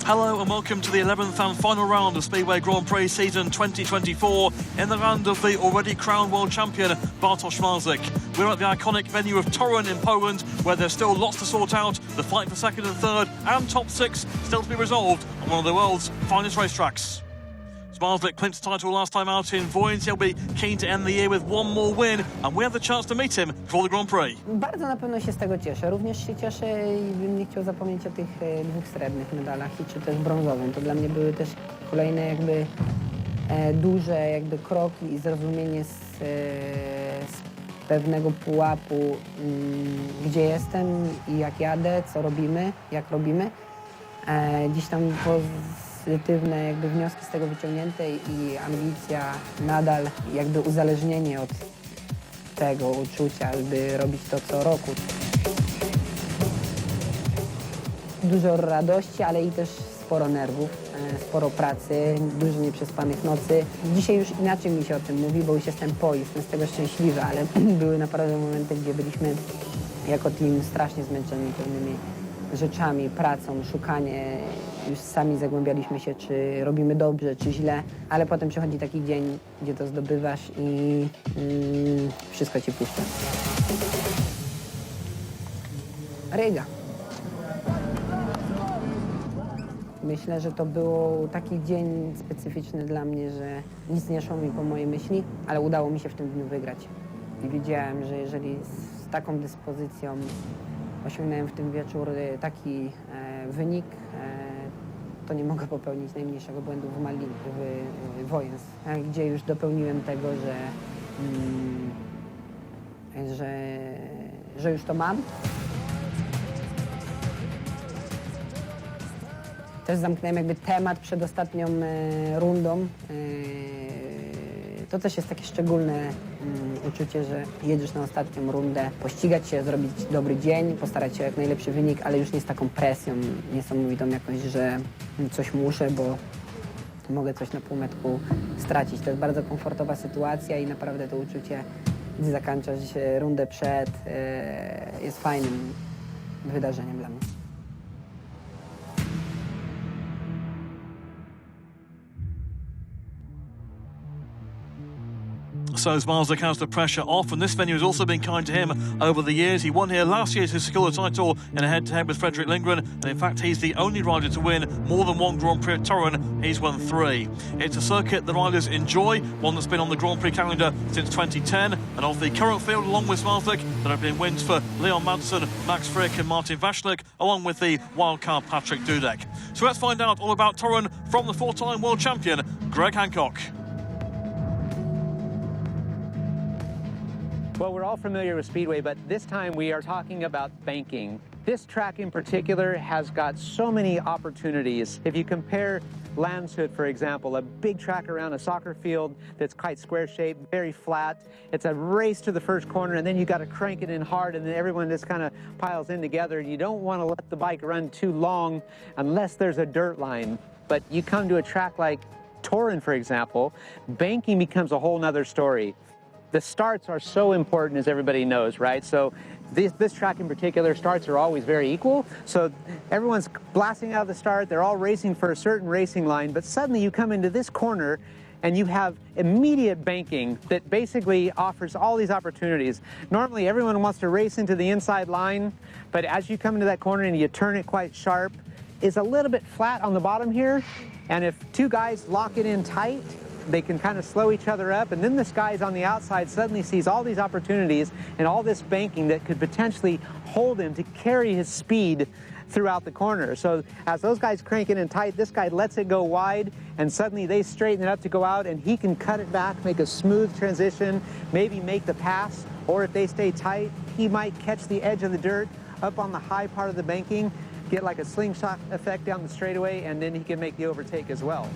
Hello and welcome to the 11th and final round of Speedway Grand Prix season 2024 in the land of the already crowned world champion Bartosz Marzik. We're at the iconic venue of TORUN in Poland, where there's still lots to sort out. The fight for second and third and top six still to be resolved on one of the world's finest racetracks. Marzik clinched the title last time out in Voyens. He'll be keen to end the year with one more win, and we have the chance to meet him before the Grand Prix. Bardzo na pewno się z tego cieszę. Również się cieszę i bym nie chciał zapomnieć o tych dwóch srebrnych medalach i czy też brązowym. To dla mnie były też kolejne jakby duże jakby kroki i zrozumienie z pewnego pułapu, gdzie jestem i jak jadę, co robimy, jak robimy. Gdzieś tam pozytywne jakby wnioski z tego wyciągnięte i ambicja nadal jakby uzależnienie od tego uczucia, by robić to co roku. Dużo radości, ale i też sporo nerwów, sporo pracy, dużo nieprzespanych nocy. Dzisiaj już inaczej mi się o tym mówi, bo już jestem jestem z tego szczęśliwy, ale były naprawdę momenty, gdzie byliśmy jako team strasznie zmęczeni pewnymi rzeczami, pracą, szukanie. Już sami zagłębialiśmy się, czy robimy dobrze, czy źle, ale potem przychodzi taki dzień, gdzie to zdobywasz i wszystko ci puszcza. Ryga. Myślę, że to był taki dzień specyficzny dla mnie, że nic nie szło mi po mojej myśli, ale udało mi się w tym dniu wygrać. I wiedziałem, że jeżeli z taką dyspozycją osiągnąłem w tym wieczór taki wynik, to nie mogę popełnić najmniejszego błędu w Voyens, gdzie już dopełniłem tego, że już to mam. Też zamknąłem jakby temat przed ostatnią rundą. To też jest takie szczególne uczucie, że jedziesz na ostatnią rundę, pościgać się, zrobić dobry dzień, postarać się o jak najlepszy wynik, ale już nie z taką presją niesamowitą jakoś, że coś muszę, bo mogę coś na półmetku stracić. To jest bardzo komfortowa sytuacja i naprawdę to uczucie, gdy zakończasz rundę przed, jest fajnym wydarzeniem dla mnie. So Marzik has the pressure off, and this venue has also been kind to him over the years. He won here last year to secure the title in a head-to-head with Fredrik Lindgren, and in fact he's the only rider to win more than one Grand Prix at TORUN. He's won 3. It's a circuit the riders enjoy, one that's been on the Grand Prix calendar since 2010, and of the current field along with Marzik, there have been wins for Leon Madsen, Max Frick and Martin Vashlik, along with the wildcard Patrick Dudek. So let's find out all about TORUN from the 4-time world champion, Greg Hancock. Well, we're all familiar with Speedway, but this time we are talking about banking. This track in particular has got so many opportunities. If you compare Landshut, for example, a big track around a soccer field that's quite square-shaped, very flat. It's a race to the first corner, and then you got to crank it in hard, and then everyone just kind of piles in together. You don't want to let the bike run too long unless there's a dirt line. But you come to a track like TORUN, for example, banking becomes a whole nother story. The starts are so important, as everybody knows, right? So this track in particular, starts are always very equal. So everyone's blasting out of the start. They're all racing for a certain racing line. But suddenly you come into this corner and you have immediate banking that basically offers all these opportunities. Normally everyone wants to race into the inside line, but as you come into that corner and you turn it quite sharp, it's a little bit flat on the bottom here. And if two guys lock it in tight, they can kind of slow each other up, and then this guy's on the outside suddenly sees all these opportunities and all this banking that could potentially hold him to carry his speed throughout the corner. So as those guys crank it in tight, this guy lets it go wide, and suddenly they straighten it up to go out, and he can cut it back, make a smooth transition, maybe make the pass, or if they stay tight, he might catch the edge of the dirt up on the high part of the banking, get like a slingshot effect down the straightaway, and then he can make the overtake as well.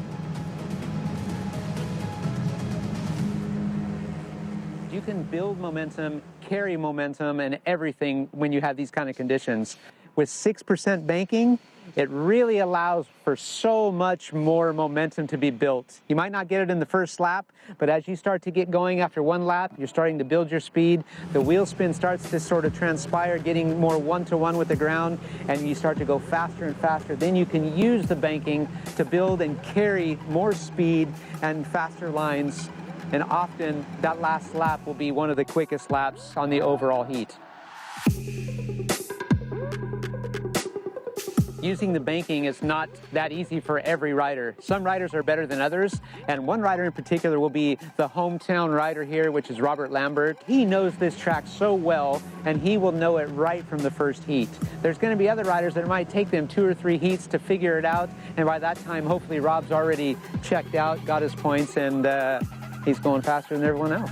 You can build momentum, carry momentum, and everything when you have these kind of conditions. with 6% banking, it really allows for so much more momentum to be built. You might not get it in the first lap, but as you start to get going after one lap, you're starting to build your speed. The wheel spin starts to sort of transpire, getting more one-to-one with the ground, and you start to go faster and faster. Then you can use the banking to build and carry more speed and faster lines, and often that last lap will be one of the quickest laps on the overall heat. Using the banking is not that easy for every rider. Some riders are better than others, and one rider in particular will be the hometown rider here, which is Robert Lambert. He knows this track so well, and he will know it right from the first heat. There's going to be other riders that it might take them 2 or 3 heats to figure it out, and by that time, hopefully Rob's already checked out, got his points, and he's going faster than everyone else.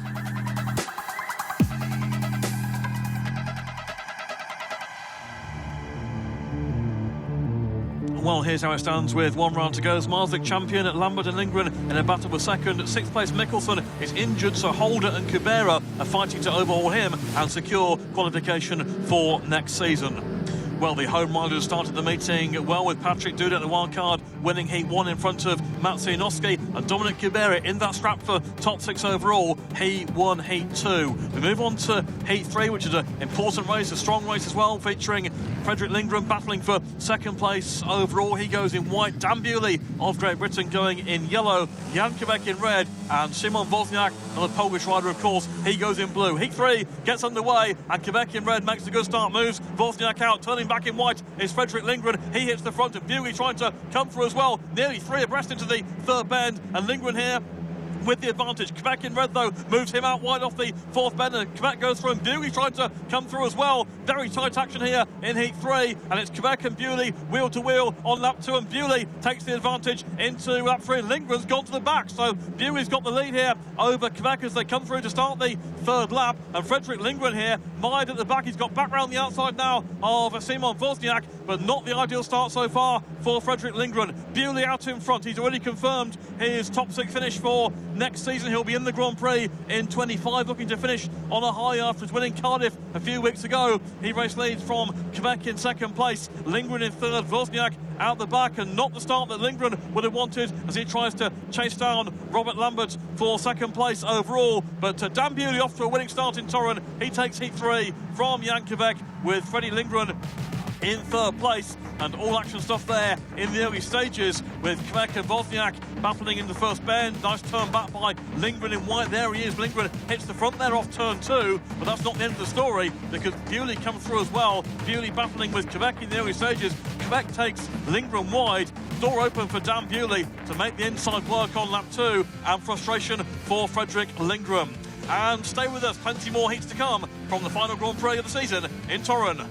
Well, here's how it stands with 1 round to go. Zmarzlik champion at Lambert and Lindgren in a battle for second. 6th place Mickelson is injured, so Holder and Kubera are fighting to overhaul him and secure qualification for next season. Well, the home riders started the meeting well with Patrick Dudek, the wild card, winning Heat 1 in front of Matsianowski, and Dominic Kubera in that scrap for top 6 overall. He won Heat 2. We move on to Heat 3, which is an important race, a strong race as well, featuring Fredrik Lindgren battling for second place overall. He goes in white, Dan Bewley of Great Britain going in yellow, Jan Kubek in red, and Szymon Wozniak, another Polish rider, of course, he goes in blue. Heat 3 gets underway, and Kubek in red makes a good start, moves Wozniak out, turning back in white is Fredrik Lindgren. He hits the front, and Bewley trying to come through as well. Nearly 3 abreast into the third bend, and Lindgren here with the advantage. Kubek in red, though, moves him out wide off the fourth bend, and Kubek goes through, and Bewley trying to come through as well. Very tight action here in Heat 3, and it's Kubek and Bewley wheel to wheel on lap 2, and Bewley takes the advantage into lap 3. Lindgren's gone to the back, so Bewley's got the lead here over Kubek as they come through to start the third lap, and Fredrik Lindgren here mired at the back. He's got back round the outside now of Szymon Wozniak, but not the ideal start so far for Fredrik Lindgren. Bewley out in front. He's already confirmed his top 6 finish for next season. He'll be in the Grand Prix in 25, looking to finish on a high after his winning Cardiff a few weeks ago. He race leads from Kubek in second place, Lindgren in third, Wozniak out the back, and not the start that Lindgren would have wanted as he tries to chase down Robert Lambert for second place overall. But Dan Bewley off to a winning start in Torun. He takes Heat 3 from Jan Kubek with Freddie Lindgren in third place, and all action stuff there in the early stages with Kubek and Wozniak battling in the first bend. Nice turn back by Lindgren in white. There he is. Lindgren hits the front there off turn 2, but that's not the end of the story because Bewley comes through as well. Bewley battling with Kubek in the early stages. Kubek takes Lindgren wide. Door open for Dan Bewley to make the inside work on lap 2, and frustration for Fredrik Lindgren. And stay with us, plenty more heats to come from the final Grand Prix of the season in Torun.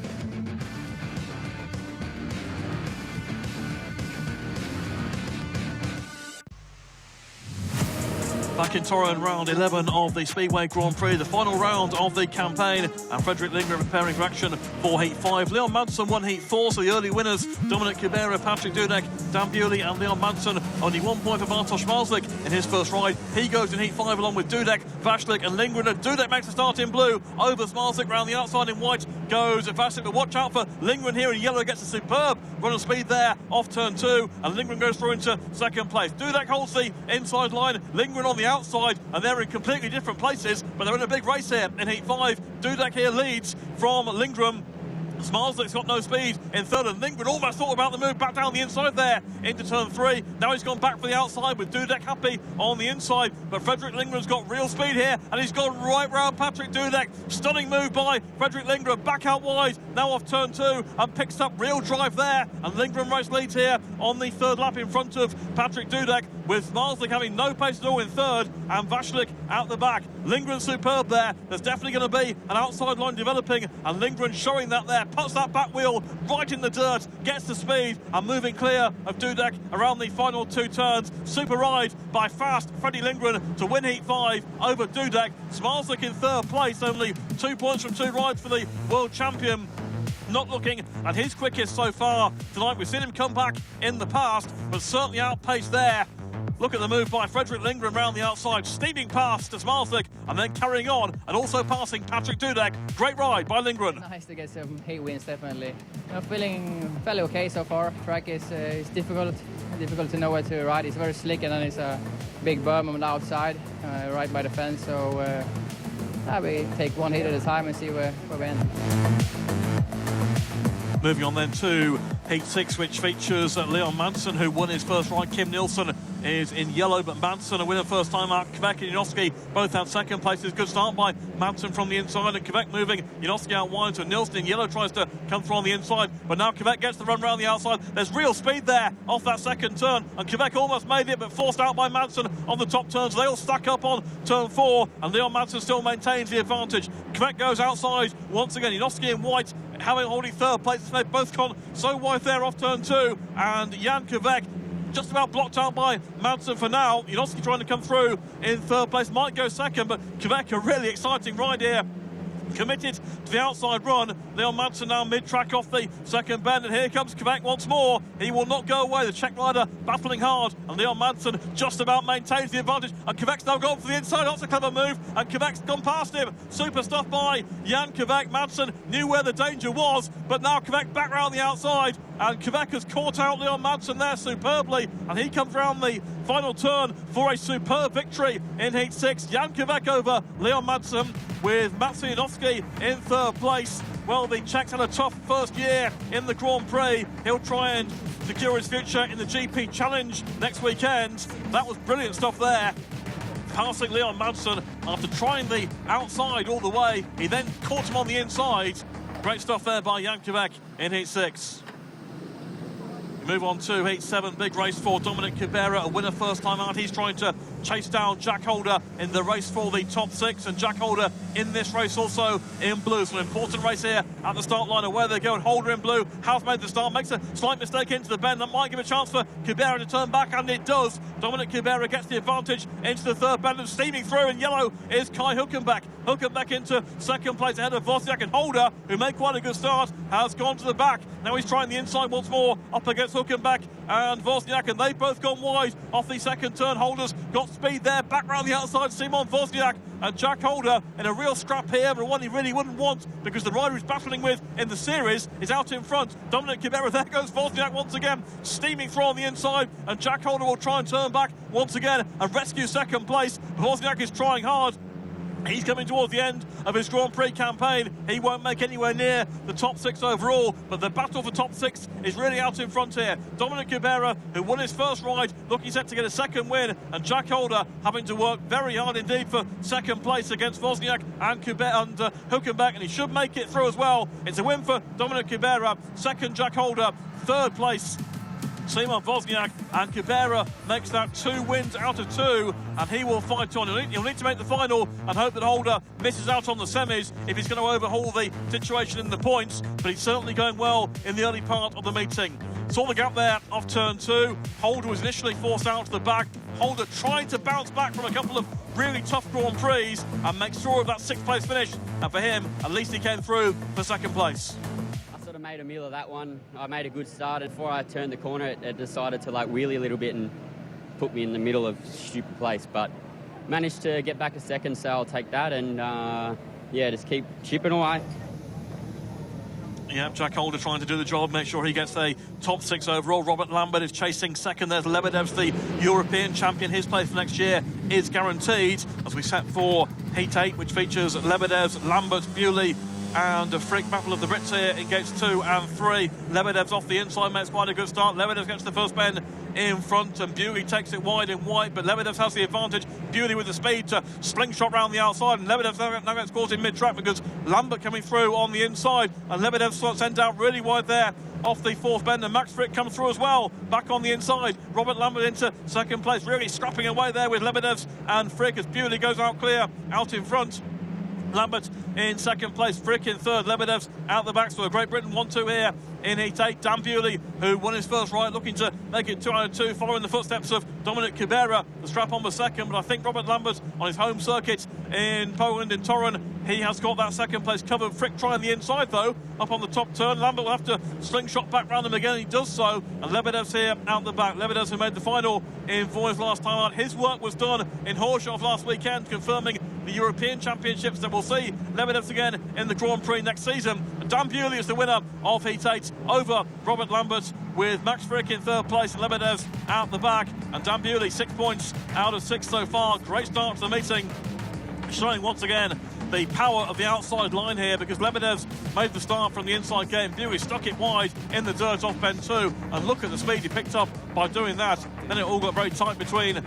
Back in Torun, round 11 of the Speedway Grand Prix, the final round of the campaign, and Fredrik Lindgren preparing for action for Heat 5. Leon Madsen won Heat 4, so the early winners, Dominic Kubera, Patrick Dudek, Dan Bewley and Leon Madsen. Only 1 point for Bartosz Zmarzlik in his first ride. He goes in Heat 5 along with Dudek, Vashlik and Lindgren, and Dudek makes a start in blue over Zmarzlik. Round the outside in white goes Vashlik, but watch out for Lindgren here in yellow. Gets a superb run of speed there off turn 2, and Lindgren goes through into second place. Dudek holds the inside line, Lindgren on the outside, and they're in completely different places, but they're in a big race here in Heat 5. Dudek here leads from Lindgren. Zmarzlik's got no speed in third, and Lindgren almost thought about the move back down the inside there into turn 3. Now he's gone back for the outside with Dudek happy on the inside, but Fredrik Lindgren's got real speed here, and he's gone right round Patrick Dudek. Stunning move by Fredrik Lindgren, back out wide, now off turn 2, and picks up real drive there, and Lindgren race leads here on the third lap in front of Patrick Dudek, with Zmarzlik having no pace at all in third, and Vashlik out the back. Lindgren superb there. There's definitely going to be an outside line developing, and Lindgren showing that there. Puts that back wheel right in the dirt, gets the speed, and moving clear of Dudek around the final 2 turns. Super ride by fast Freddie Lindgren to win Heat 5 over Dudek. Zmarzlik in third place, only 2 points from 2 rides for the world champion. Not looking at his quickest so far tonight. We've seen him come back in the past, but certainly outpaced there Look at the move by Fredrik Lindgren round the outside, steaming past Zmarzlik and then carrying on and also passing Patrick Dudek. Great ride by Lindgren. Nice to get some heat wins, definitely. I'm feeling fairly okay so far. Track is difficult to know where to ride. It's very slick and then it's a big berm on the outside, right by the fence. So we take one hit at a time and see where we end. Moving on then to Heat 6, which features Leon Madsen, who won his first ride. Kim Nielsen is in yellow, but Madsen, a winner first time out. Quebec and Janoski both had second places. Good start by Madsen from the inside, and Quebec moving. Janoski out wide, so Nielsen in yellow tries to come through on the inside, but now Quebec gets the run round the outside. There's real speed there off that second turn, and Quebec almost made it, but forced out by Madsen on the top turns. They all stack up on turn 4, and Leon Madsen still maintains the advantage. Quebec goes outside once again. Janoski in white, holding third place. They've both gone so wide there off turn 2, and Jan Quebec just about blocked out by Madsen for now. Janoski trying to come through in third place, might go second, but Quebec a really exciting ride here. Committed to the outside run. Leon Madsen now mid-track off the second bend, and here comes Quebec once more. He will not go away. The Czech rider battling hard, and Leon Madsen just about maintains the advantage, and Quebec's now gone for the inside. That's a clever move, and Quebec's gone past him. Super stuff by Jan Quebec. Madsen knew where the danger was, but now Quebec back round the outside, and Quebec has caught out Leon Madsen there superbly, and he comes round the final turn for a superb victory in Heat 6. Jan Quebec over Leon Madsen, with Mats Janowski in third place. Well, the Czechs had a tough first year in the Grand Prix. He'll try and secure his future in the GP Challenge next weekend. That was brilliant stuff there. Passing Leon Madsen after trying the outside all the way. He then caught him on the inside. Great stuff there by Jan Quebec in Heat 6. Move on to Heat 7, big race for Dominic Kubera, a winner first time out. He's trying to chase down Jack Holder in the race for the top 6, and Jack Holder in this race also in blue. So an important race here at the start line of where they're going. Holder in blue has made the start, makes a slight mistake into the bend. That might give a chance for Kubera to turn back, and it does. Dominic Kubera gets the advantage into the third bend, and steaming through in yellow is Kai Hülkenberg. Hülkenberg into second place ahead of Wozniak, and Holder, who made quite a good start, has gone to the back. Now he's trying the inside once more, up against Hülkenberg and Wozniak, and they've both gone wide off the second turn. Holder's got speed there, back round the outside. Simon Wozniak and Jack Holder in a real scrap here, but one he really wouldn't want, because the rider he's battling with in the series is out in front. Dominic Kubera, there goes Wozniak once again, steaming through on the inside, and Jack Holder will try and turn back once again and rescue second place. Wozniak is trying hard. He's coming towards the end of his Grand Prix campaign. He won't make anywhere near the top 6 overall, but the battle for top 6 is really out in front here. Dominic Kubera, who won his first ride, looking set to get a second win, and Jack Holder having to work very hard indeed for second place against Wozniak and Hülkenberg, and he should make it through as well. It's a win for Dominic Kubera, second Jack Holder, third place Simon Wozniak, and Kubera makes that 2 wins out of 2, and he will fight on. He'll need to make the final and hope that Holder misses out on the semis if he's going to overhaul the situation in the points, but he's certainly going well in the early part of the meeting. Saw the gap there off turn 2. Holder was initially forced out to the back. Holder trying to bounce back from a couple of really tough Grand Prix and make sure of that 6th place finish, and for him, at least he came through for second place. Made a meal of that one. I made a good start, and before I turned the corner it decided to wheelie a little bit and put me in the middle of a stupid place, but managed to get back a second, so I'll take that, and just keep chipping away. Yeah, Jack Holder trying to do the job, make sure he gets a top 6 overall. Robert Lambert is chasing second. There's Lebedev's the European champion. His place for next year is guaranteed, as we set for Heat 8, which features Lebedev's, Lambert, Bewley and a Frick. Battle of the Brits here in gates 2 and 3. Lebedev's off the inside, makes quite a good start. Lebedev gets the first bend in front, and Bewley takes it wide in white, but Lebedev has the advantage. Bewley with the speed to slingshot round the outside, and Lebedev now gets caught in mid-track because Lambert coming through on the inside, and Lebedev sent out really wide there off the 4th bend, and Max Frick comes through as well, back on the inside. Robert Lambert into second place, really scrapping away there with Lebedev's and Frick as Bewley goes out clear, out in front. Lambert in second place, Frick in third, Lebedev's out the back, so Great Britain 1-2 here in Heat 8. Dan Bewley, who won his first ride, looking to make it 2 out of 2, following the footsteps of Dominic Kibera. The strap on was second, but I think Robert Lambert on his home circuit in Poland, in Torun, he has got that second place covered. Frick trying the inside though, up on the top turn. Lambert will have to slingshot back round him again, he does so, and Lebedev's here out the back. Lebedev's who made the final in Voice last time out. His work was done in Horshov last weekend, confirming the European Championships, that we'll see Lebedev's again in the Grand Prix next season. And Dan Bewley is the winner of Heat 8 over Robert Lambert, with Max Frick in third place and Lebedev's out the back. And Dan Bewley 6 points out of 6 so far. Great start to the meeting, showing once again the power of the outside line here, because Lebedev's made the start from the inside game. Bewley stuck it wide in the dirt off bend 2, and look at the speed he picked up by doing that. Then it all got very tight between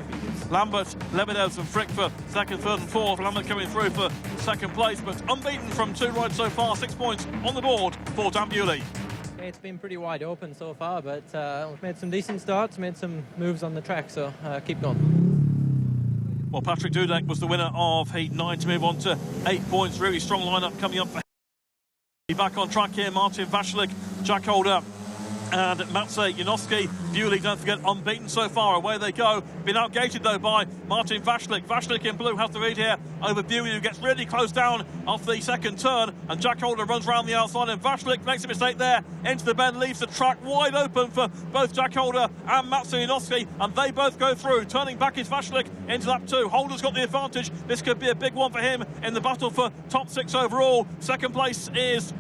Lambert, Lebedev's and Frick for second, third and fourth. Lambert coming through for second place, but unbeaten from 2 rides so far. 6 points on the board for Dan Bewley. It's been pretty wide open so far, but we've made some decent starts, made some moves on the track, so keep going. Well, Patrick Dudek was the winner of Heat 9 to move on to 8 points. Really strong lineup coming up. Back on track here, Martin Vashlik, Jack Holder and Matsej Janowski. Bewley, don't forget, unbeaten so far. Away they go. Been outgated though by Martin Vashlik. Vashlik in blue has the lead here over Bewley, who gets really close down off the second turn, and Jack Holder runs around the outside, and Vashlik makes a mistake there into the bend, leaves the track wide open for both Jack Holder and Matsej Janowski, and they both go through. Turning back is Vashlik into lap 2. Holder's got the advantage. This could be a big one for him in the battle for top 6 overall. Second place is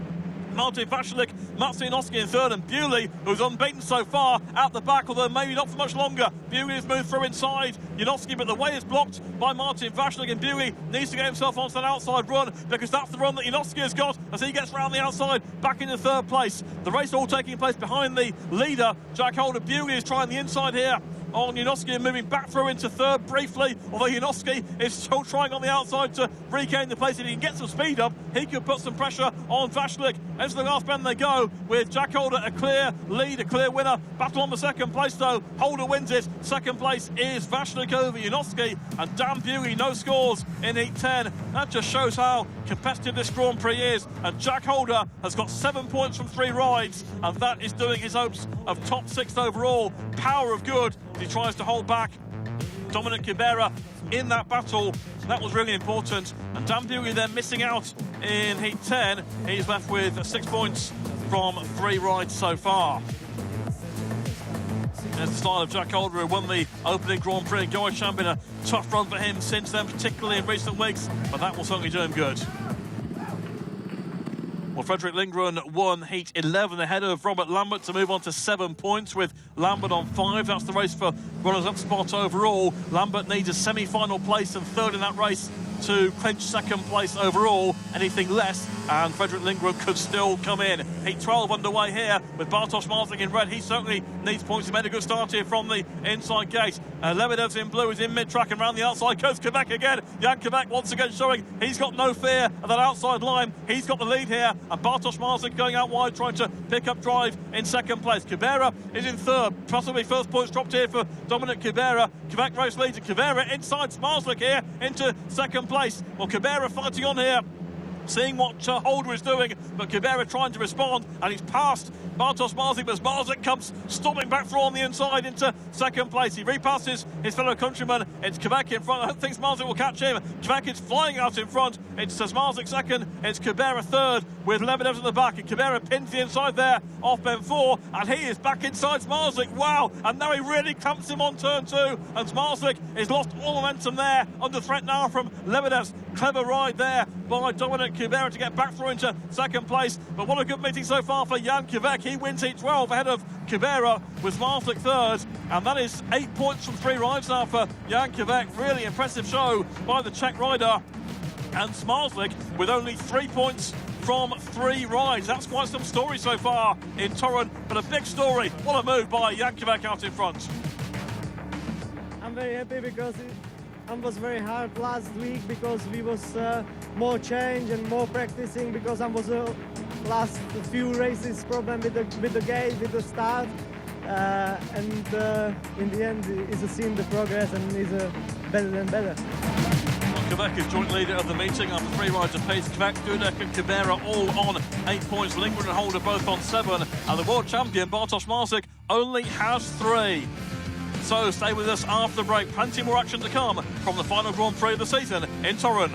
Martin Vashlik, Matsej Janowski in third, and Bewley, who's unbeaten so far, out the back, although maybe not for much longer. Bewley has moved through inside Janowski, but the way is blocked by Martin Vashlik, and Bewley needs to get himself onto that outside run, because that's the run that Janowski has got as he gets round the outside, back into third place. The race all taking place behind the leader, Jack Holder. Bewley is trying the inside here on Janowski and moving back through into third briefly, although Janowski is still trying on the outside to regain the place. If he can get some speed up, he could put some pressure on Vashlik. Into the last bend they go, with Jack Holder a clear lead, a clear winner. Battle on the second place though, Holder wins it. Second place is Vashlik over Janowski, and Dan Bewley no scores in Heat 10. That just shows how competitive this Grand Prix is, and Jack Holder has got 7 points from 3 rides, and that is doing his hopes of top 6 overall. Power of good. He tries to hold back Dominic Kibera in that battle. That was really important. And Dan Bewley then missing out in Heat 10. He's left with 6 points from 3 rides so far. There's the style of Jack Holder, who won the opening Grand Prix in Goa. Been a tough run for him since then, particularly in recent weeks, but that will certainly do him good. Well, Fredrik Lindgren won Heat 11 ahead of Robert Lambert to move on to 7 points, with Lambert on 5. That's the race for runners-up spot overall. Lambert needs a semi-final place and third in that race to clinch second place overall. Anything less and Fredrik Lindgren could still come in. Heat 12 underway here with Bartosz Marzyk in red. He certainly needs points. He made a good start here from the inside gate. Lebedev's in blue is in mid-track, and round the outside goes Quebec again. Jan Quebec once again showing he's got no fear of that outside line. He's got the lead here, and Bartosz Marzyk going out wide trying to pick up drive in second place. Kibera is in third. Possibly first points dropped here for Dominic Kibera. Quebec race leads, and Kibera inside Marzyk here into second place. Well, Kibera fighting on here, seeing what Holder is doing, but Kibera trying to respond, and he's passed Bartosz Marzyk, but Marzyk comes storming back through on the inside into second place. He repasses his fellow countryman. It's Quebec in front. I don't think Marzyk will catch him. Quebec is flying out in front. It's Marzyk second. It's Kibera third, with Lebedev at the back, and Kibera pins the inside there off bend 4, and he is back inside Marzyk. Wow, and now he really clamps him on turn 2, and Marzyk is lost all momentum there, under threat now from Lebedev's clever ride there by Dominic Kibera to get back through into second place. But what a good meeting so far for Jan Quebec. He wins Heat 12 ahead of Kibera, with Marzyk third, and that is 8 points from 3 rides now for Jan Quebec. Really impressive show by the Czech rider. And Marzyk with only 3 points from 3 rides. That's quite some story so far in Torun, but a big story. What a move by Jan Quebec out in front. I'm very happy because it was very hard last week, because we was more change and more practicing, because I was last few races problem with the gate, with the start, and in the end is seen the progress and is better and better. Quebec is joint leader of the meeting after 3 rides apiece. Quebec, Dudek and Kibera all on 8 points. Lindgren and Holder both on 7. And the world champion, Bartosz Marzik, only has 3. So stay with us after the break. Plenty more action to come from the final Grand Prix of the season in TORUN.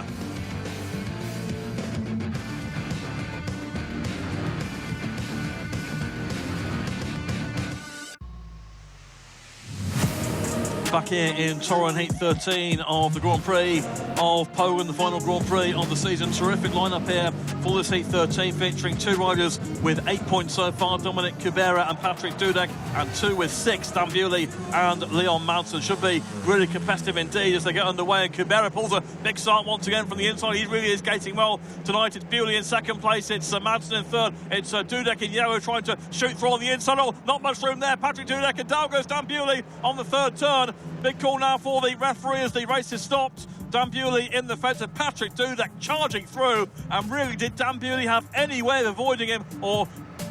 Back here in TORUN, heat 13 of the Grand Prix of Poland, the final Grand Prix of the season. Terrific lineup here for this heat 13, featuring 2 riders with 8 points so far, Dominic Kubera and Patrick Dudek, and 2 with 6, Dan Bewley and Leon Madsen. Should be really competitive indeed as they get underway, and Kubera pulls a big start once again from the inside. He really is skating well tonight. It's Bewley in second place, it's Madsen in third, it's Dudek in yellow trying to shoot through on the inside. Oh, not much room there, Patrick Dudek, and down goes Dan Bewley on the third turn. Big call now for the referee as the race is stopped. Dan Bewley in the fence and Patrick Dudek charging through. And really, did Dan Bewley have any way of avoiding him or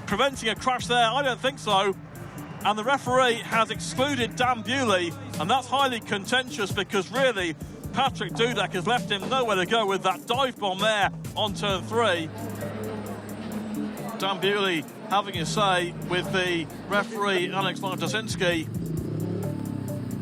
preventing a crash there? I don't think so. And the referee has excluded Dan Bewley, and that's highly contentious because really Patrick Dudek has left him nowhere to go with that dive bomb there on turn 3. Dan Bewley having his say with the referee Alex Martosinski.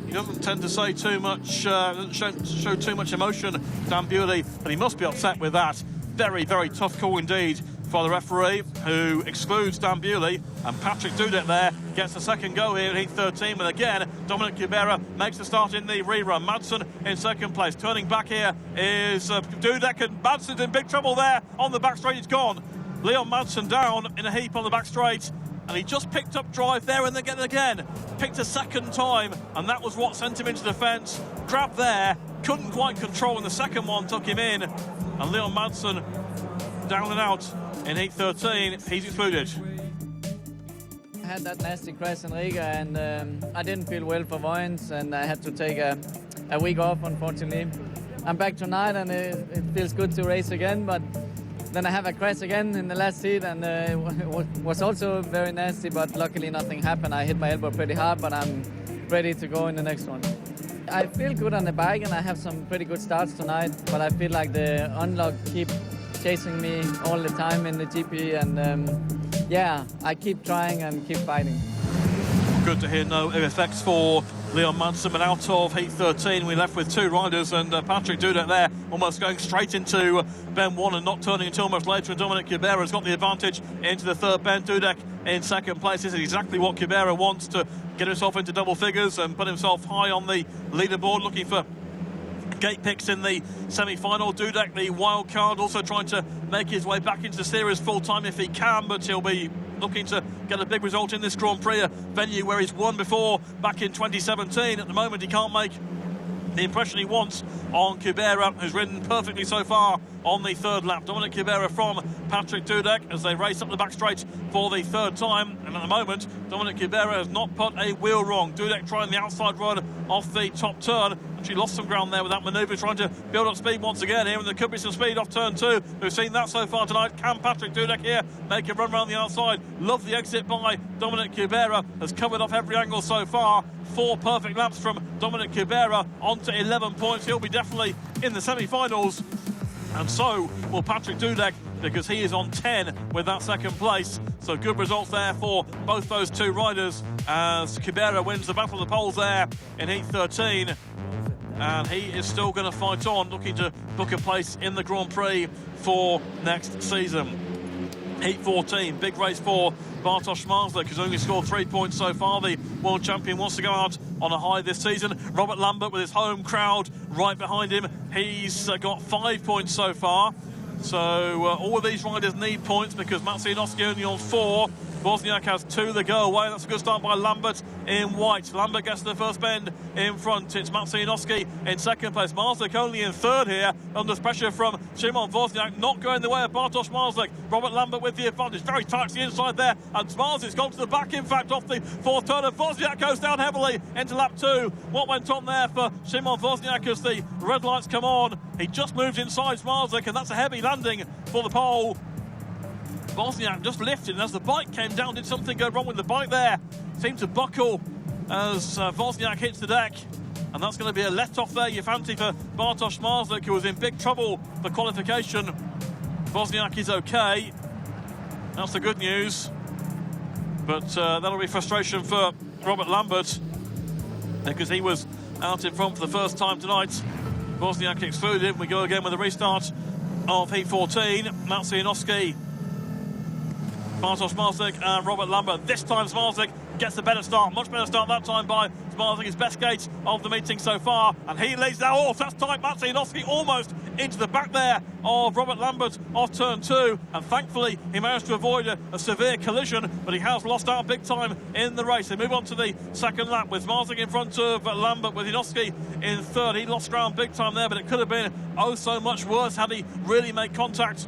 He doesn't tend to say too much, doesn't show too much emotion, Dan Bewley, and he must be upset with that. Very, very tough call indeed for the referee, who excludes Dan Bewley, and Patrick Dudek there gets the second go here in heat 13. But again, Dominic Kubera makes the start in the rerun. Madsen in second place. Turning back here is Dudek, and Madsen's in big trouble there on the back straight. He's gone. Leon Madsen down in a heap on the back straight. And he just picked up drive there and again. Picked a second time, and that was what sent him into the fence. Grab there, couldn't quite control, and the second one took him in. And Leon Madsen down and out in heat 13. He's excluded. I had that nasty crash in Riga, and I didn't feel well for once, and I had to take a week off, unfortunately. I'm back tonight, and it feels good to race again, but then I have a crash again in the last heat, and it was also very nasty, but luckily nothing happened. I hit my elbow pretty hard, but I'm ready to go in the next one. I feel good on the bike, and I have some pretty good starts tonight, but I feel like the unlock keep chasing me all the time in the GP, and yeah, I keep trying and keep fighting. Good to hear no ill effects for Leon Madsen, but out of heat 13 we're left with 2 riders, and Patrick Dudek there almost going straight into bend 1 and not turning until much later, and Dominic Kubera has got the advantage into the third bend. Dudek in second place. This is exactly what Kubera wants, to get himself into double figures and put himself high on the leaderboard, looking for gate picks in the semi-final. Dudek, the wild card, also trying to make his way back into the series full-time if he can, but he'll be looking to get a big result in this Grand Prix, a venue where he's won before back in 2017. At the moment, he can't make the impression he wants on Kubera, who's ridden perfectly so far on the third lap. Dominic Kubera from Patrick Dudek as they race up the back straight for the third time, and at the moment Dominic Kubera has not put a wheel wrong. Dudek trying the outside run off the top turn. She lost some ground there with that manoeuvre, trying to build up speed once again here, and there could be some speed off turn 2. We've seen that so far tonight. Can Patrick Dudek here make a run around the outside? Love the exit by Dominic Kubera, has covered off every angle so far. 4 perfect laps from Dominic Kubera onto 11 points. He'll be definitely in the semi-finals, and so will Patrick Dudek, because he is on 10 with that second place. So good results there for both those 2 riders as Kubera wins the battle of the poles there in heat 13. And he is still going to fight on, looking to book a place in the Grand Prix for next season. Heat 14, big race for Bartosz Marzik, who's only scored 3 points so far. The world champion wants to go out on a high this season. Robert Lambert with his home crowd right behind him. He's got 5 points so far. So all of these riders need points because Maciejowski only on 4. Wozniak has 2 that go away. That's a good start by Lambert in white. Lambert gets the first bend in front. It's Maciejowski in second place. Marzik only in third here, under pressure from Szymon Wozniak, not going the way of Bartosz Marzik. Robert Lambert with the advantage, very tight to the inside there, and Marzik's gone to the back, in fact, off the fourth turn, and Wozniak goes down heavily into lap 2. What went on there for Szymon Wozniak as the red lights come on? He just moves inside Marzik, and that's a heavy landing for the pole. Wozniak just lifted, and as the bike came down, did something go wrong with the bike there? Seemed to buckle as Wozniak hits the deck. and that's going to be a let-off there, you fancy, for Bartosz Zmarzlik, who was in big trouble for qualification. Wozniak is okay. That's the good news. But that'll be frustration for Robert Lambert, because he was out in front for the first time tonight. Wozniak excluded. We go again with the restart of Heat 14. Maciej Janowski, Bartosz Zmarzlik and Robert Lambert. This time Zmarzlik gets a better start, much better start that time by Zmarzlik, his best gate of the meeting so far, and he leads now off. That's tight. Maciej Janowski almost into the back there of Robert Lambert off turn 2, and thankfully he managed to avoid a severe collision, but he has lost out big time in the race. They move on to the second lap with Zmarzlik in front of Lambert, with Janowski in third. He lost ground big time there, but it could have been oh so much worse had he really made contact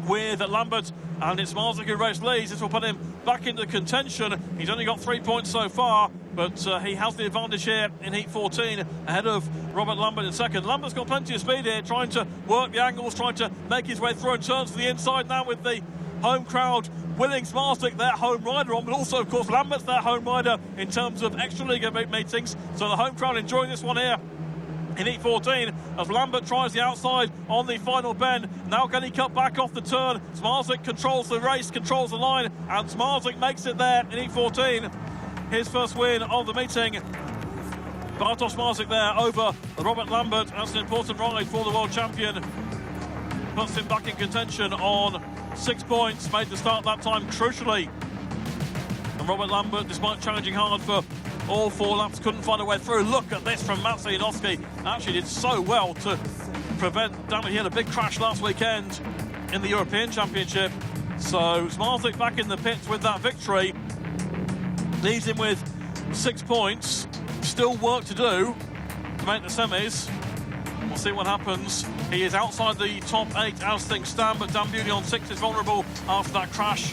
with Lambert, and it's Zmarzlik who race leads. This will put him back into contention. He's only got 3 points so far, but he has the advantage here in Heat 14 ahead of Robert Lambert in second. Lambert's got plenty of speed here, trying to work the angles, trying to make his way through, and turns to the inside now with the home crowd willing Zmarzlik their home rider on, but also, of course, Lambert's their home rider in terms of extra league meetings. So the home crowd enjoying this one here in Heat 14 as Lambert tries the outside on the final bend. Now can he cut back off the turn? Zmarzlik controls the race, controls the line, and Zmarzlik makes it there in Heat 14. His first win of the meeting. Bartosz Zmarzlik there over Robert Lambert. That's an important ride for the world champion. Puts him back in contention on 6 points. Made the start that time crucially. And Robert Lambert, despite challenging hard for all 4 laps, couldn't find a way through. Look at this from Maciej Janowski. Actually did so well to prevent damage. He had a big crash last weekend in the European Championship. So Zmarzlik back in the pits with that victory. Leaves him with 6 points. Still work to do to make the semis. We'll see what happens. He is outside the top 8 as things stand, but Dan Bewley on 6 is vulnerable after that crash.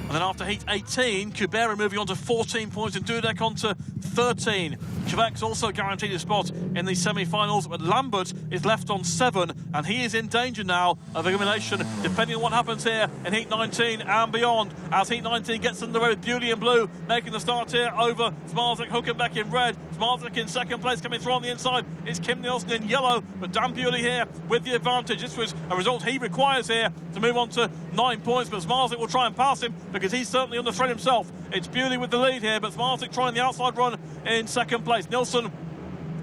And then after Heat 18, Kubera moving on to 14 points and Dudek on to 13. Quebec's also guaranteed a spot in the semi-finals, but Lambert is left on 7, and he is in danger now of elimination, depending on what happens here in Heat 19 and beyond. As Heat 19 gets underway with Bewley in blue, making the start here over Zmarzlik, Hülkenberg in red. Zmarzlik in second place, coming through on the inside is Kim Nielsen in yellow, but Dan Bewley here with the advantage. This was a result he requires here to move on to 9 points, but Zmarzlik will try and pass him because he's certainly on the thread himself. It's Bewley with the lead here, but Zmarzlik trying the outside run in second place. Nielsen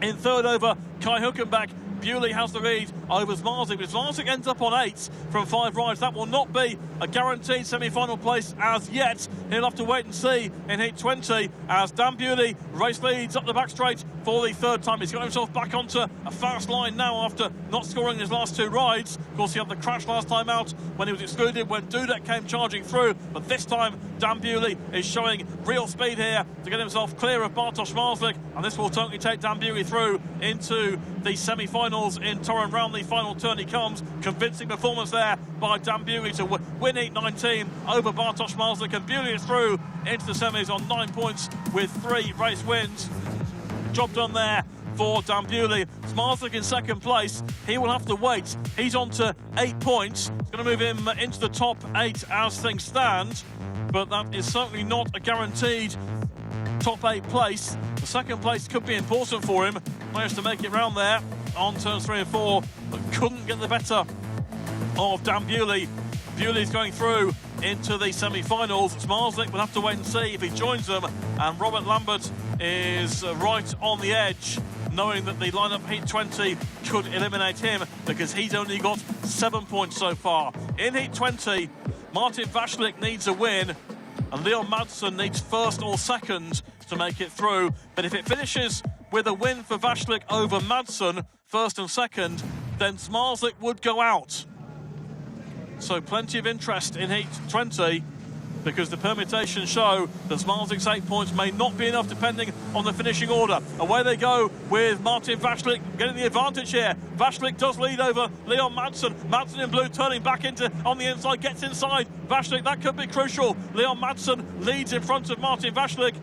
in third over Kai Hülkenberg. Bewley has the lead over Zmarzlik, but Zmarzlik ends up on 8 from 5 rides. That will not be a guaranteed semi-final place as yet. He'll have to wait and see in Heat 20 as Dan Bewley race leads up the back straight for the third time. He's got himself back onto a fast line now after not scoring his last 2 rides. Of course, he had the crash last time out when he was excluded when Dudek came charging through, but this time Dan Bewley is showing real speed here to get himself clear of Bartosz Zmarzlik, and this will totally take Dan Bewley through into the semi-finals in Torun. Round the final turn he comes. Convincing performance there by Dan Bewley to win Heat 19 over Bartosz Zmarzlik, and Bewley is through into the semis on 9 points with 3 race wins. Job done there for Dan Bewley. Zmarzlik in second place. He will have to wait. He's on to 8 points. It's going to move him into the top 8 as things stand, but that is certainly not a guaranteed top 8 place. The second place could be important for him. Managed to make it round there on turns 3 and 4, but couldn't get the better of Dan Bewley. Bewley's going through into the semi-finals. Zmarzlik will have to wait and see if he joins them, and Robert Lambert is right on the edge, knowing that the lineup Heat 20 could eliminate him because he's only got 7 points so far. In Heat 20, Martin Vašlik needs a win, and Leon Madsen needs first or second to make it through. But if it finishes with a win for Vašlik over Madsen, first and second, then Zmarzlik would go out. So plenty of interest in Heat 20 because the permutations show that Zmarzlik's 8 points may not be enough depending on the finishing order. Away they go with Martin Vašlik getting the advantage here. Vašlik does lead over Leon Madsen. Madsen in blue turning back into on the inside, gets inside Vašlik. That could be crucial. Leon Madsen leads in front of Martin Vašlik.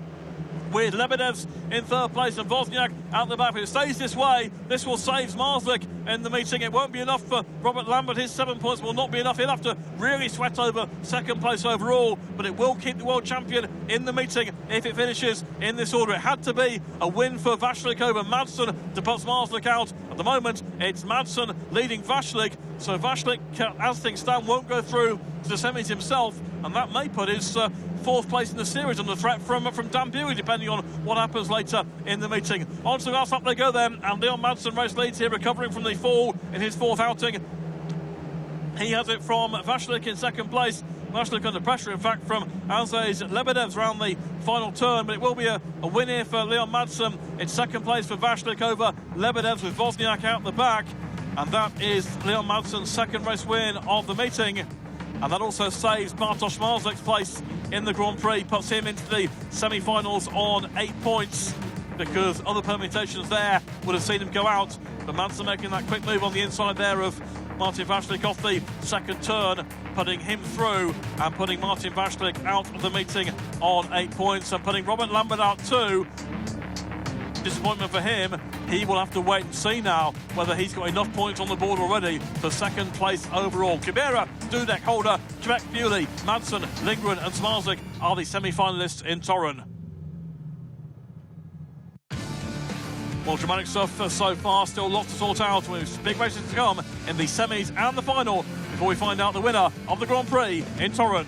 with Lebedev's in third place and Wozniak out the back. If it stays this way, this will save Zmarzlik in the meeting. It won't be enough for Robert Lambert. His 7 points will not be enough. He'll have to really sweat over second place overall, but it will keep the world champion in the meeting if it finishes in this order. It had to be a win for Vashlik over Madsen to put Zmarzlik out. At the moment, it's Madsen leading Vashlik, so Vashlik, as things stand, won't go through to the semis himself, and that may put his fourth place in the series under threat from Dan Bury, depending on what happens later in the meeting. On to the last lap they go then, and Leon Madsen race leads here, recovering from the fall in his fourth outing. He has it from Vashlik in second place. Vashlik under pressure, in fact, from Andrzej Lebedev's round the final turn, but it will be a win here for Leon Madsen. It's second place for Vashlik over Lebedev's with Wozniak out the back, and that is Leon Madsen's second race win of the meeting. And that also saves Bartosz Zmarzlik's place in the Grand Prix, puts him into the semi-finals on 8 points, because other permutations there would have seen him go out. But Madsen making that quick move on the inside there of Martin Vashlik off the second turn, putting him through and putting Martin Vashlik out of the meeting on 8 points, and putting Robert Lambert out too. Disappointment for him. He will have to wait and see now whether he's got enough points on the board already for second place overall. Kibera, Dudek, Holder, Quebec, Bewley, Madsen, Lindgren and Zmarzlik are the semi-finalists in Torun. Well, dramatic stuff so far, still lots to sort out with big races to come in the semis and the final before we find out the winner of the Grand Prix in Torun.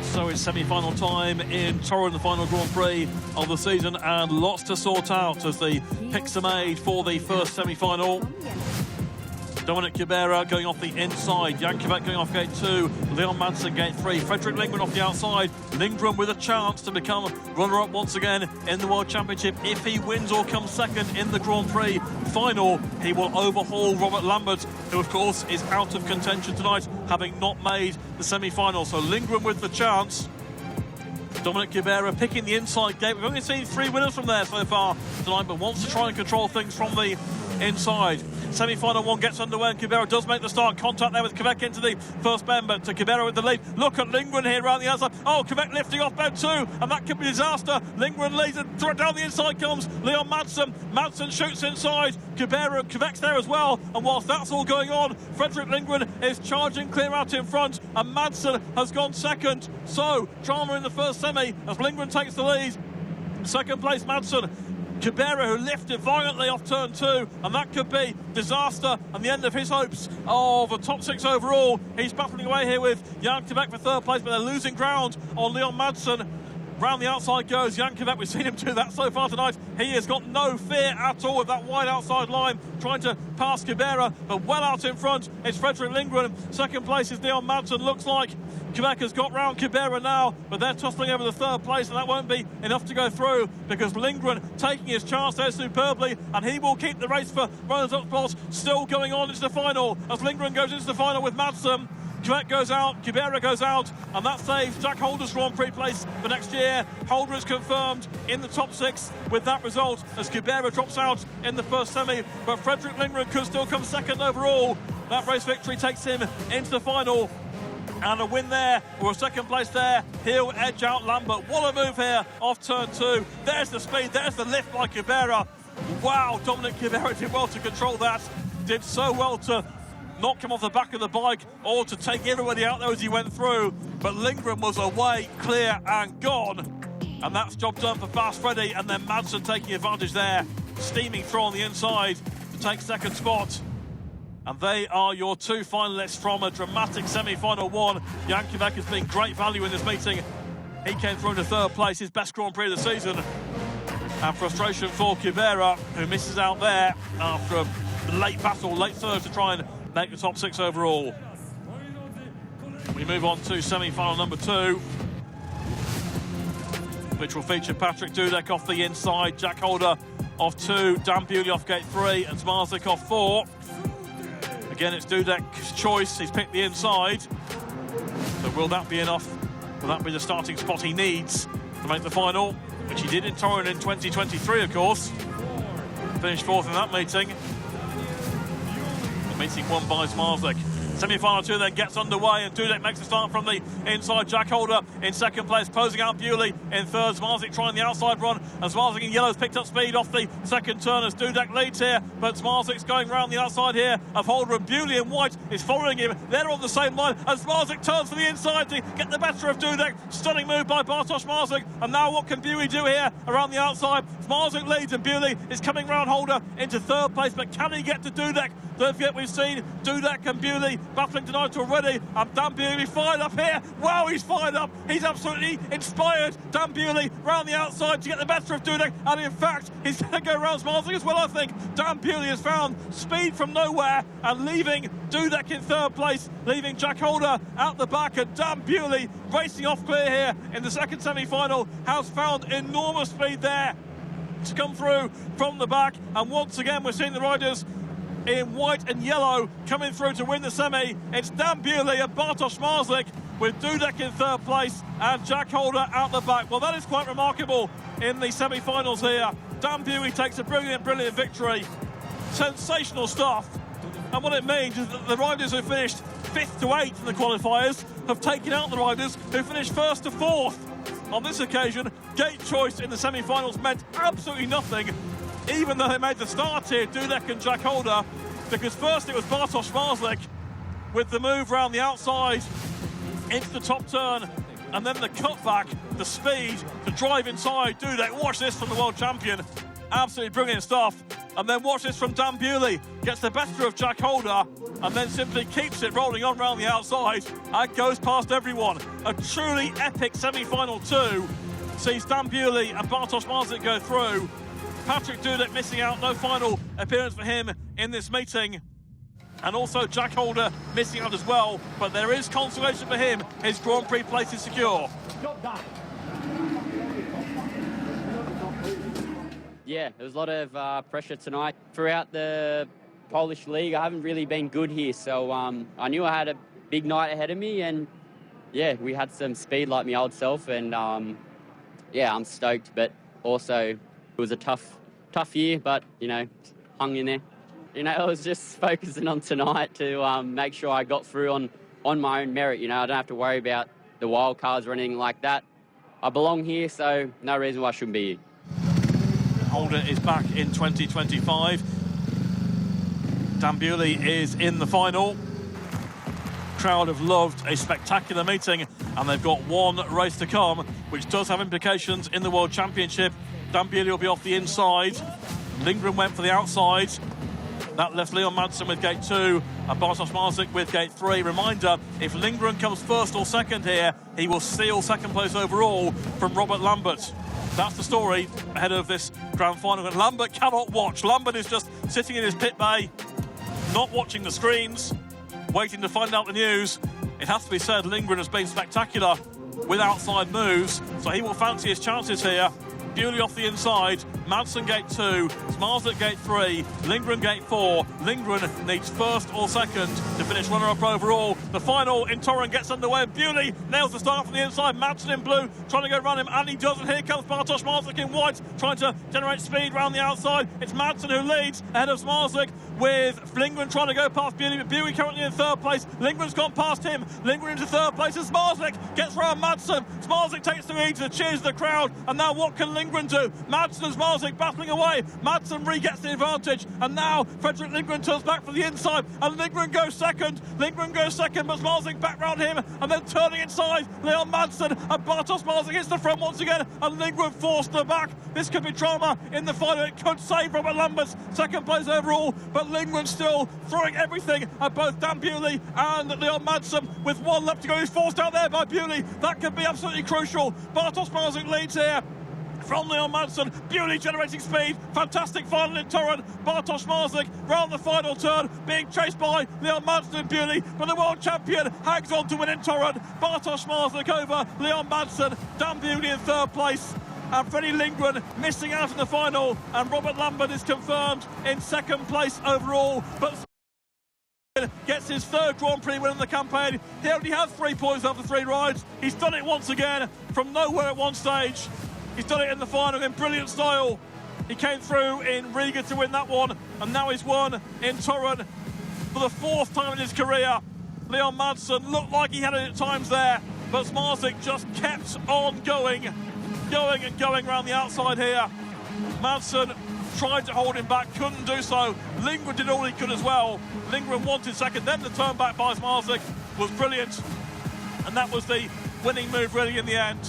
So it's semi-final time in Torun, the final Grand Prix of the season, and lots to sort out as the picks are made for the first semi-final. Dominic Kibera going off the inside, Jan Quebec going off gate 2, Leon Madsen gate 3, Frederick Lindgren off the outside. Lindgren with a chance to become runner-up once again in the World Championship. If he wins or comes second in the Grand Prix final, he will overhaul Robert Lambert, who of course is out of contention tonight, having not made the semi-final. So Lindgren with the chance. Dominic Kibera picking the inside gate. We've only seen 3 winners from there so far tonight, but wants to try and control things from the inside. Semi-final one gets underway and Kibera does make the start. Contact there with Quebec into the first bend, but to Kibera with the lead. Look at Lindgren here around the outside. Oh, Quebec lifting off bend 2, and that could be disaster. Lindgren leads and down the inside comes Leon Madsen. Madsen shoots inside. Quebec's there as well, and whilst that's all going on, Frederick Lindgren is charging clear out in front, and Madsen has gone second. So drama in the first semi as Lindgren takes the lead. Second place Madsen. Kibera, who lifted violently off turn 2, and that could be disaster and the end of his hopes of a top 6 overall. He's battling away here with Jan Quebec for third place, but they're losing ground on Leon Madsen. Round the outside goes Jan Quebec. We've seen him do that so far tonight. He has got no fear at all with that wide outside line, trying to pass Kibera, but well out in front it's Frederick Lindgren. Second place is Leon Madsen. Looks like Quebec has got round Kibera now, but they're tussling over the third place, and that won't be enough to go through, because Lindgren taking his chance there superbly, and he will keep the race for runners-up spots still going on into the final as Lindgren goes into the final with Madsen. Quebec goes out, Kibera goes out, and that saves Jack Holder's Grand Prix place for next year. Holder is confirmed in the top 6 with that result as Kibera drops out in the first semi, but Frederick Lindgren could still come second overall. That race victory takes him into the final, and a win there, or a second place there, he'll edge out Lambert. What a move here off turn 2. There's the speed, there's the lift by Kibera. Wow, Dominic Kibera did well to control that, did so well to not come off the back of the bike or to take everybody out there as he went through, but Lindgren was away, clear and gone, and that's job done for Fast Freddy. And then Madsen taking advantage there, steaming through on the inside to take second spot. And they are your 2 finalists from a dramatic semi-final one. Jan Quebec has been great value in this meeting. He came through into third place, his best Grand Prix of the season. And frustration for Kibera, who misses out there after a late battle, late third to try and make the top 6 overall. We move on to semi-final number 2, which will feature Patrick Dudek off the inside, Jack Holder off 2, Dan Bewley off gate 3, and Zmarzlik off 4. Again, it's Dudek's choice. He's picked the inside. So will that be enough? Will that be the starting spot he needs to make the final? Which he did in Torun in 2023, of course. Finished 4th in that meeting. The meeting won by Zmarzlik. Semi-final 2 then gets underway, and Dudek makes a start from the inside. Jack Holder in second place, closing out Bewley in third. Zmarzlik trying the outside run, and Zmarzlik in yellow's picked up speed off the second turn as Dudek leads here, but Zmarzlik's going round the outside here of Holder, and Bewley in white is following him. They're on the same line, and Zmarzlik turns to the inside to get the better of Dudek. Stunning move by Bartosz Zmarzlik, and now what can Bewley do here around the outside? Zmarzlik leads, and Bewley is coming round Holder into third place, but can he get to Dudek? Don't forget, we've seen Dudek and Bewley battling tonight already, and Dan Bewley fired up here. Wow, he's fired up. He's absolutely inspired. Dan Bewley round the outside to get the better of Dudek, and in fact, he's going to go round Zmarzlik as well, I think. Dan Bewley has found speed from nowhere and leaving Dudek in third place, leaving Jack Holder out the back, and Dan Bewley racing off clear here in the second semi-final has found enormous speed there to come through from the back, and once again we're seeing the riders in white and yellow coming through to win the semi. It's Dan Bewley and Bartosz Zmarzlik with Dudek in third place and Jack Holder out the back. Well, that is quite remarkable in the semi-finals here. Dan Bewley takes a brilliant victory. Sensational stuff. And what it means is that the riders who finished 5th to 8th in the qualifiers have taken out the riders who finished 1st to 4th. On this occasion, gate choice in the semi-finals meant absolutely nothing, even though they made the start here, Dudek and Jack Holder, because first it was Bartosz Zmarzlik with the move round the outside into the top turn, and then the cutback, the speed to drive inside Dudek. Watch this from the world champion. Absolutely brilliant stuff. And then watch this from Dan Bewley. Gets the better of Jack Holder and then simply keeps it rolling on round the outside and goes past everyone. A truly epic semi-final 2 sees Dan Bewley and Bartosz Zmarzlik go through. Patrick Dudek missing out, no final appearance for him in this meeting. And also Jack Holder missing out as well, but there is consolation for him. His Grand Prix place is secure. Yeah, there was a lot of pressure tonight. Throughout the Polish league, I haven't really been good here, so I knew I had a big night ahead of me, and yeah, we had some speed like my old self, and yeah, I'm stoked, but also it was a tough year, but, you know, hung in there. You know, I was just focusing on tonight to make sure I got through on my own merit. You know, I don't have to worry about the wild cards or anything like that. I belong here, so no reason why I shouldn't be here. Holder is back in 2025. Dan Bewley is in the final. Crowd have loved a spectacular meeting, and they've got one race to come, which does have implications in the World Championship. Dan Bewley will be off the inside. Lindgren went for the outside. That left Leon Madsen with gate 2 and Bartosz Zmarzlik with gate 3. Reminder, if Lindgren comes first or second here, he will steal second place overall from Robert Lambert. That's the story ahead of this grand final. And Lambert cannot watch. Lambert is just sitting in his pit bay, not watching the screens, waiting to find out the news. It has to be said, Lindgren has been spectacular with outside moves, so he will fancy his chances here. Bewley off the inside, Madsen gate 2, Zmarzlik gate 3, Lindgren gate 4. Lindgren needs first or second to finish runner-up overall. The final in Torun gets underway. Bewley nails the start from the inside. Madsen in blue trying to go run him, and he doesn't. Here comes Bartosz Zmarzlik in white trying to generate speed round the outside. It's Madsen who leads ahead of Zmarzlik, with Lindgren trying to go past Bewley, but Bewley currently in third place. Lindgren's gone past him. Lindgren into third place, and Zmarzlik gets round Madsen. Zmarzlik takes the lead to the cheers of the crowd, and now what can Lindgren do? Madsen and Zmarzlik battling away. Madsen re-gets the advantage, and now Frederick Lindgren turns back for the inside, and Lindgren goes second. But Zmarzlik back round him, and then turning inside, Leon Madsen, and Bartosz Zmarzlik hits the front once again, and Lindgren forced the back. This could be drama in the final. It could save Robert Lambert's second place overall, but Lindgren still throwing everything at both Dan Bewley and Leon Madsen with one lap to go. He's forced out there by Bewley. That could be absolutely crucial. Bartosz Zmarzlik leads here from Leon Madsen. Bewley generating speed. Fantastic final in Torun. Bartosz Zmarzlik round the final turn, being chased by Leon Madsen and Bewley, but the world champion hangs on to win in Torun. Bartosz Zmarzlik over Leon Madsen. Dan Bewley in third place, and Freddie Lindgren missing out in the final, and Robert Lambert is confirmed in second place overall. But gets his third Grand Prix win in the campaign. He only has 3 points after 3 rides. He's done it once again from nowhere at one stage. He's done it in the final in brilliant style. He came through in Riga to win that one, and now he's won in Torun for the 4th time in his career. Leon Madsen looked like he had it at times there, but Zmarzlik just kept on going and going around the outside here. Madsen tried to hold him back, couldn't do so. Lindgren did all he could as well. Lindgren wanted second, then the turn back by Zmarzlik was brilliant. And that was the winning move really in the end.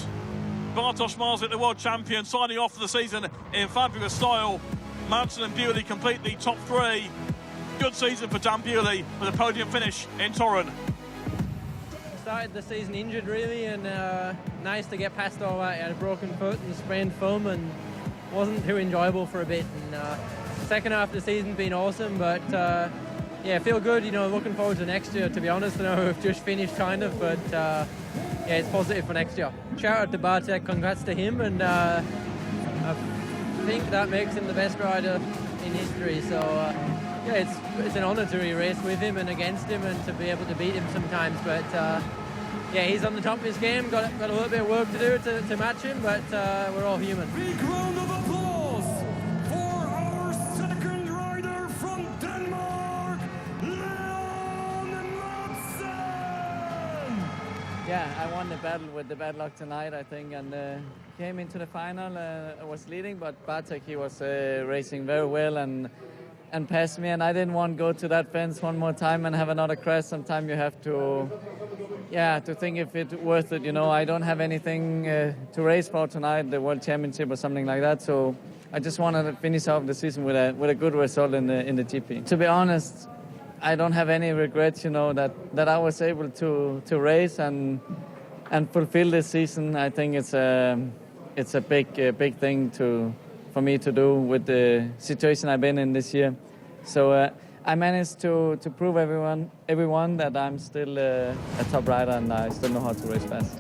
Bartosz Zmarzlik, the world champion, signing off for the season in fabulous style. Madsen and Bewley complete the top three. Good season for Dan Bewley with a podium finish in Torun. Started the season injured really, and nice to get past all that. I had a broken foot and sprained thumb and wasn't too enjoyable for a bit. And second half of the season been awesome, but yeah, feel good, you know, looking forward to next year, to be honest. I know we've just finished kind of, but yeah, it's positive for next year. Shout out to Bartek, congrats to him, and I think that makes him the best rider in history, so yeah, it's an honour to race with him and against him and to be able to beat him sometimes, but yeah, he's on the top of his game, got a little bit of work to do to match him, but we're all human. Big round of applause for our second rider from Denmark, Leon Madsen! Yeah, I won the battle with the bad luck tonight, I think, and came into the final. I was leading, but Bartek, he was racing very well and passed me, and I didn't want to go to that fence one more time and have another crash. Sometimes you have to, yeah, to think if it's worth it. You know, I don't have anything to race for tonight, the World Championship or something like that. So I just wanted to finish off the season with a good result in the GP. To be honest, I don't have any regrets. You know, that I was able to race and fulfill this season. I think it's a big thing for me to do with the situation I've been in this year. So I managed to prove everyone that I'm still a top rider and I still know how to race fast.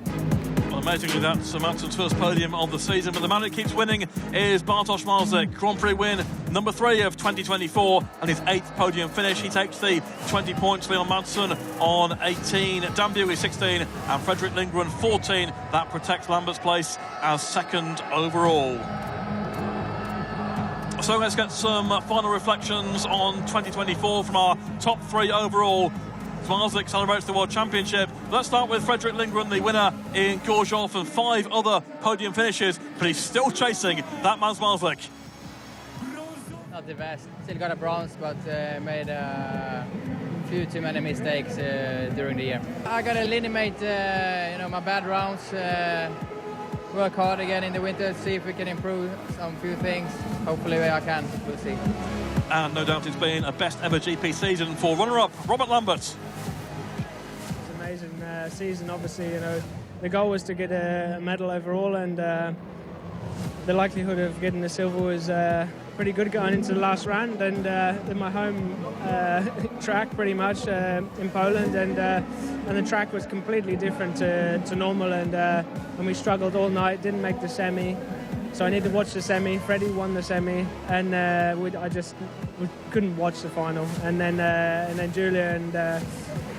Well, amazingly, that's Madsen's first podium of the season, but the man who keeps winning is Bartosz Zmarzlik. Grand Prix win, number 3 of 2024, and his 8th podium finish. He takes the 20 points. Leon Madsen on 18, Dan Bewley 16, and Fredrik Lindgren 14. That protects Lambert's place as second overall. So let's get some final reflections on 2024 from our top 3 overall. Zmarzlik celebrates the World Championship. Let's start with Fredrik Lindgren, the winner in Gorzow, and 5 other podium finishes, but he's still chasing that man Zmarzlik. Not the best. Still got a bronze, but made a few too many mistakes during the year. I got to eliminate my bad rounds. Work hard again in the winter, see if we can improve some few things. Hopefully I can, we'll see. And no doubt it's been a best ever GP season for runner-up Robert Lambert. It's an amazing season, obviously. You know, the goal was to get a medal overall, and the likelihood of getting the silver was pretty good going into the last round, and in my home track pretty much in Poland, and the track was completely different to normal, and we struggled all night, didn't make the semi, so I need to watch the semi. Freddie won the semi, and we couldn't watch the final, and then Julia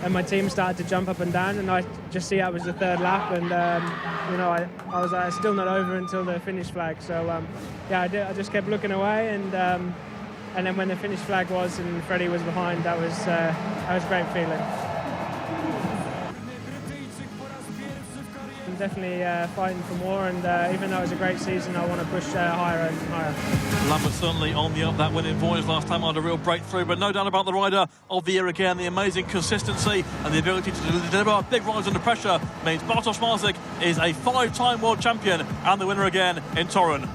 and my team started to jump up and down, and I just see it was the 3rd lap, and I was still not over until the finish flag. So yeah, I just kept looking away, and then when the finish flag was and Freddie was behind, that was a great feeling. I'm definitely fighting for more, and even though it was a great season, I want to push higher and higher. Lambert certainly on the up. That winning voyage last time had a real breakthrough, but no doubt about the rider of the year again. The amazing consistency and the ability to deliver big rides under pressure means Bartosz Zmarzlik is a 5-time world champion and the winner again in Torun.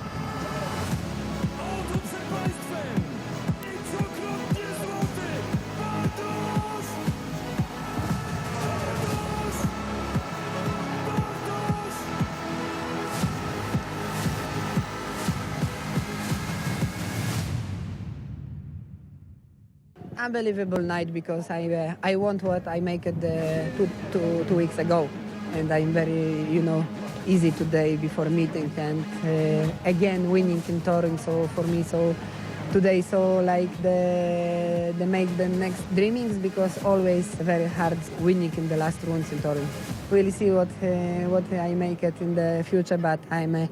Unbelievable night, because I want what I make it two weeks ago, and I'm very easy today before meeting, and again winning in Torun. So for me, today like the make the next dreamings, because always very hard winning in the last runs in Torun. We'll see what I make it in the future, but I'm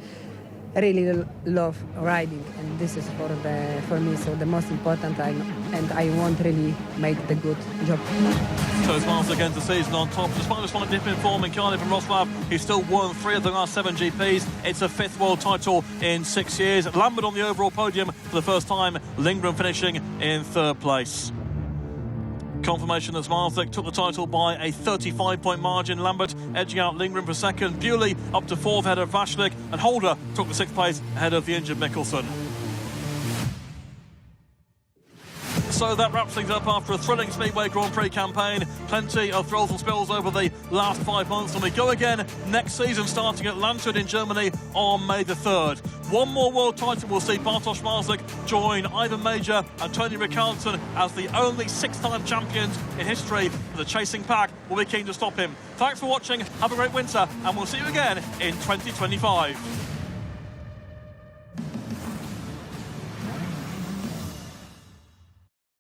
really love riding, and this is for me so the most important. And I want really make the good job. So it's once again the season on top. Despite a slight dip in form in Cardiff and Wrocław, he's still won 3 of the last 7 GPs. It's a 5th world title in 6 years. Lambert on the overall podium for the first time. Lindgren finishing in 3rd place. Confirmation that Zmarzlik took the title by a 35-point margin. Lambert edging out Lindgren for 2nd. Bewley up to 4th ahead of Vashlik. And Holder took the 6th place ahead of the injured Mikkelsen. So that wraps things up after a thrilling Speedway Grand Prix campaign. Plenty of thrills and spills over the last 5 months, and we go again next season, starting at Landshut in Germany on May the 3rd. One more world title will see Bartosz Zmarzlik join Ivan Major and Tony Rickardsson as the only 6-time champions in history. The chasing pack will be keen to stop him. Thanks for watching, have a great winter, and we'll see you again in 2025.